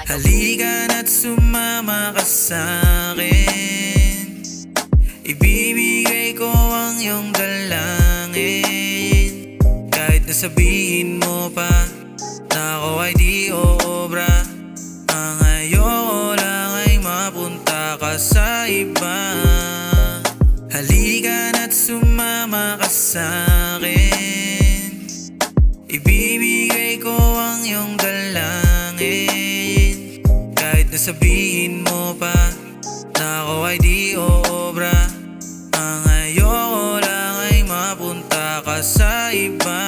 Halika na't sumama ka sa'kin. Ibibigay ko ang iyong dalangin. Kahit na sabihin mo pa na ako ay di oobra, ang ayoko lang ay mapunta ka sa iba. Halika na't sumama ka sa'kin. Ibibigay ko ang iyong dalangin. Kahit na sabihin mo pa na ako ay di oobra, ang ayoko lang ay mapunta ka sa iba.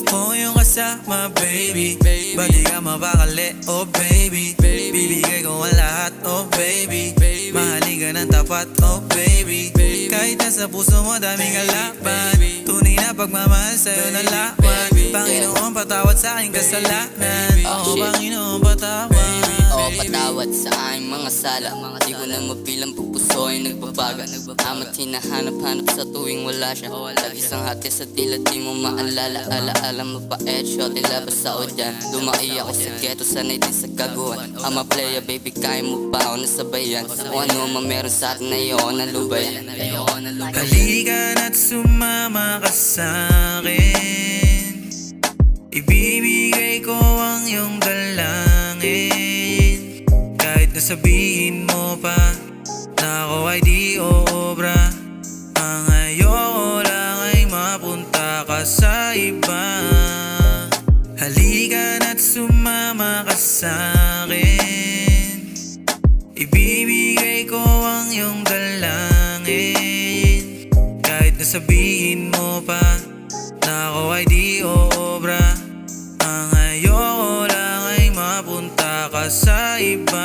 O yung kasama baby, ba't di ka mapakali, oh baby. Bibigay ko ang lahat, oh baby. Mahalin ka ng tapat, oh baby. Kahit nasa puso mo daming kalaban, tunay na pagmamahal sa'yo na laman. Panginoon patawad sa aking kasalanan. Oh Panginoon patawad. Oo, patawad sa aking mga sala. Di ko na mapilang pagpuso ay nagbabaga. Ama't hinahanap-hanap sa tuwing wala siya. Tag-isang hati sa tila di mo maalala. Alaala mo pa shot, ilabas sa odyan. Lumaki ako sa ghetto, sanay din sa kaguhan. I'm a player baby, kaya mo pa ako nasabayan. O ano man meron sa atin na ayoko na lubayan. Halika na't sumama ka sa'kin. Ibibigay ko ang iyong dalangin. Kahit na sabihin mo pa na ako ay di oobra, ang ayoko lang ay mapunta ka sa iba. Halika na't sumama ka sa'kin. Ibibigay ko ang iyong dalangin. Kahit na sabihin mo pa na ako ay di oobra, ang ayoko lang ay mapunta ka sa iba.